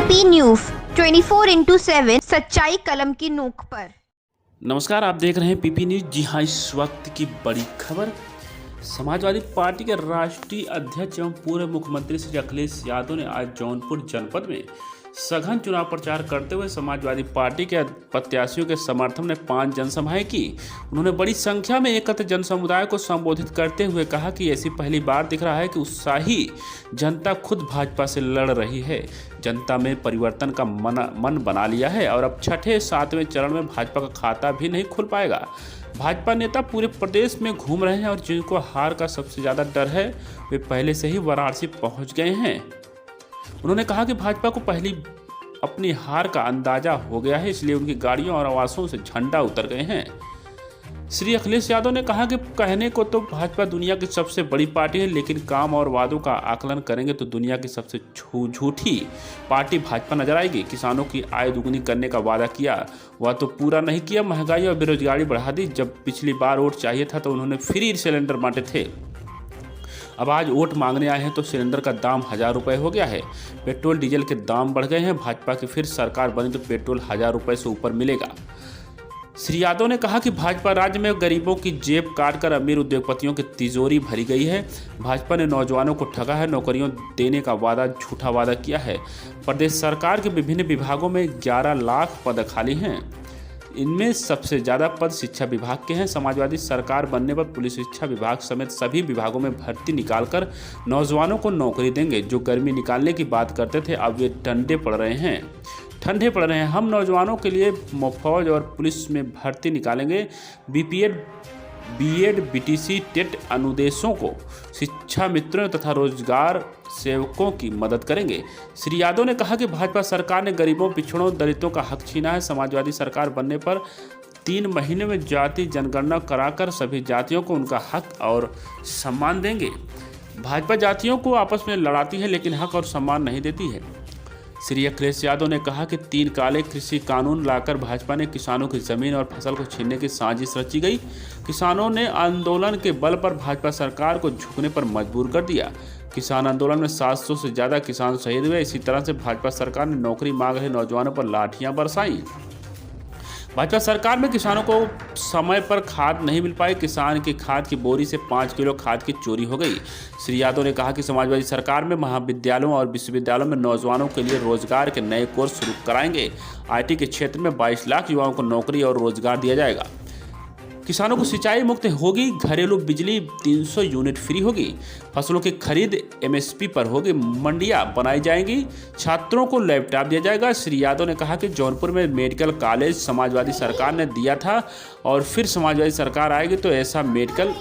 PP news 24/7 सच्चाई कलम की नोक पर। नमस्कार, आप देख रहे हैं पीपी न्यूज। जी हाँ, इस वक्त की बड़ी खबर। समाजवादी पार्टी के राष्ट्रीय अध्यक्ष एवं पूर्व मुख्यमंत्री श्री अखिलेश यादव ने आज जौनपुर जनपद में सघन चुनाव प्रचार करते हुए समाजवादी पार्टी के प्रत्याशियों के समर्थन में 5 जनसभाएं की। उन्होंने बड़ी संख्या में एकत्र जनसमुदाय को संबोधित करते हुए कहा कि ऐसी पहली बार दिख रहा है कि उत्साही जनता खुद भाजपा से लड़ रही है। जनता में परिवर्तन का मन बना लिया है और अब छठे 7वें चरण में भाजपा का खाता भी नहीं खुल पाएगा। भाजपा नेता पूरे प्रदेश में घूम रहे हैं और जिनको हार का सबसे ज़्यादा डर है वे पहले से ही वाराणसी पहुंच गए हैं। उन्होंने कहा कि भाजपा को पहली अपनी हार का अंदाजा हो गया है, इसलिए उनकी गाड़ियों और आवासों से झंडा उतर गए हैं। श्री अखिलेश यादव ने कहा कि कहने को तो भाजपा दुनिया की सबसे बड़ी पार्टी है, लेकिन काम और वादों का आकलन करेंगे तो दुनिया की सबसे झूठी पार्टी भाजपा नजर आएगी। किसानों की आय दुगनी करने का वादा किया, वह तो पूरा नहीं किया। महंगाई और बेरोजगारी बढ़ा दी। जब पिछली बार वोट चाहिए था तो उन्होंने फ्री सिलेंडर बांटे थे। अब आज वोट मांगने आए हैं तो सिलेंडर का दाम 1000 रुपये हो गया है। पेट्रोल डीजल के दाम बढ़ गए हैं। भाजपा की फिर सरकार बनी तो पेट्रोल 1000 रुपये से ऊपर मिलेगा। श्री यादव ने कहा कि भाजपा राज्य में गरीबों की जेब काटकर अमीर उद्योगपतियों की तिजोरी भरी गई है। भाजपा ने नौजवानों को ठगा है, नौकरियों देने का झूठा वादा किया है। प्रदेश सरकार के विभिन्न विभागों में 11 लाख पद खाली हैं। इनमें सबसे ज़्यादा पद शिक्षा विभाग के हैं। समाजवादी सरकार बनने पर पुलिस शिक्षा विभाग समेत सभी विभागों में भर्ती निकालकर नौजवानों को नौकरी देंगे। जो गर्मी निकालने की बात करते थे अब वे ठंडे पड़ रहे हैं। हम नौजवानों के लिए फौज और पुलिस में भर्ती निकालेंगे। बीएड, बीटीसी, टेट अनुदेशों को शिक्षा मित्रों तथा रोजगार सेवकों की मदद करेंगे। श्री यादव ने कहा कि भाजपा सरकार ने गरीबों, पिछड़ों, दलितों का हक छीना है। समाजवादी सरकार बनने पर 3 महीने में जाति जनगणना कराकर सभी जातियों को उनका हक और सम्मान देंगे। भाजपा जातियों को आपस में लड़ाती है लेकिन हक और सम्मान नहीं देती है। श्री अखिलेश यादव ने कहा कि 3 काले कृषि कानून लाकर भाजपा ने किसानों की जमीन और फसल को छीनने की साजिश रची गई। किसानों ने आंदोलन के बल पर भाजपा सरकार को झुकने पर मजबूर कर दिया। किसान आंदोलन में 700 से ज़्यादा किसान शहीद हुए। इसी तरह से भाजपा सरकार ने नौकरी मांग रहे नौजवानों पर लाठियां बरसाई। भाजपा सरकार में किसानों को समय पर खाद नहीं मिल पाई। किसान की खाद की बोरी से 5 किलो खाद की चोरी हो गई। श्री यादव ने कहा कि समाजवादी सरकार में महाविद्यालयों और विश्वविद्यालयों में नौजवानों के लिए रोजगार के नए कोर्स शुरू कराएंगे। आईटी के क्षेत्र में 22 लाख युवाओं को नौकरी और रोजगार दिया जाएगा। किसानों को सिंचाई मुक्त होगी। घरेलू बिजली 300 यूनिट फ्री होगी। फसलों की खरीद एमएसपी पर होगी। मंडियां बनाई जाएंगी। छात्रों को लैपटॉप दिया जाएगा। श्री यादव ने कहा कि जौनपुर में मेडिकल कॉलेज समाजवादी सरकार ने दिया था और फिर समाजवादी सरकार आएगी तो ऐसा मेडिकल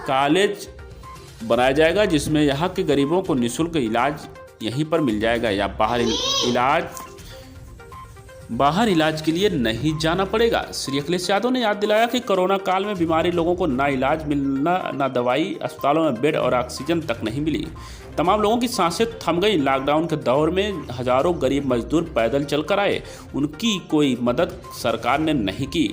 कॉलेज बनाया जाएगा जिसमें यहाँ के गरीबों को निःशुल्क इलाज यहीं पर मिल जाएगा या बाहर इलाज के लिए नहीं जाना पड़ेगा। श्री अखिलेश यादव ने याद दिलाया कि कोरोना काल में बीमारी लोगों को ना इलाज मिलना, ना दवाई, अस्पतालों में बेड और ऑक्सीजन तक नहीं मिली। तमाम लोगों की सांसें थम गई। लॉकडाउन के दौर में हजारों गरीब मजदूर पैदल चलकर आए, उनकी कोई मदद सरकार ने नहीं की।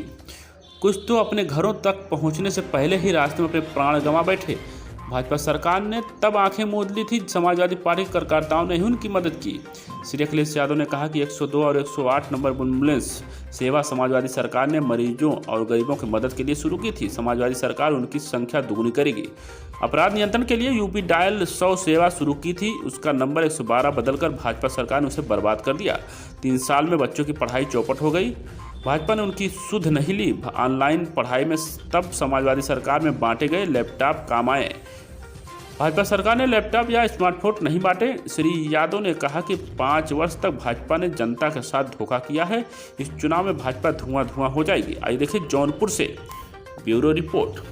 कुछ तो अपने घरों तक पहुंचने से पहले ही रास्ते में अपने प्राण गंवा बैठे। भाजपा सरकार ने तब आंखें मूंद ली थी, समाजवादी पार्टी के कार्यकर्ताओं ने ही उनकी मदद की। श्री अखिलेश यादव ने कहा कि 102 और 108 नंबर एम्बुलेंस सेवा समाजवादी सरकार ने मरीजों और गरीबों की मदद के लिए शुरू की थी। समाजवादी सरकार उनकी संख्या दुगनी करेगी। अपराध नियंत्रण के लिए यूपी डायल 100 सेवा शुरू की थी, उसका नंबर 112 बदलकर भाजपा सरकार ने उसे बर्बाद कर दिया। 3 साल में बच्चों की पढ़ाई चौपट हो गई। भाजपा ने उनकी सुध नहीं ली। ऑनलाइन पढ़ाई में तब समाजवादी सरकार में बांटे गए लैपटॉप काम आए। भाजपा सरकार ने लैपटॉप या स्मार्टफोन नहीं बांटे। श्री यादव ने कहा कि 5 वर्ष तक भाजपा ने जनता के साथ धोखा किया है। इस चुनाव में भाजपा धुआं हो जाएगी। आइए देखिए जौनपुर से ब्यूरो रिपोर्ट।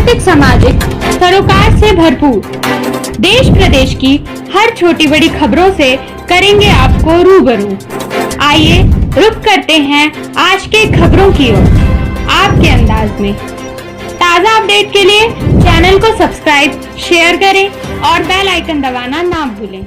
सांस्कृतिक सामाजिक सरोकार से भरपूर देश प्रदेश की हर छोटी बड़ी खबरों से करेंगे आपको रूबरू। आइए रुक करते हैं आज के खबरों की ओर आपके अंदाज में। ताज़ा अपडेट के लिए चैनल को सब्सक्राइब, शेयर करें और बेल आइकन दबाना ना भूलें।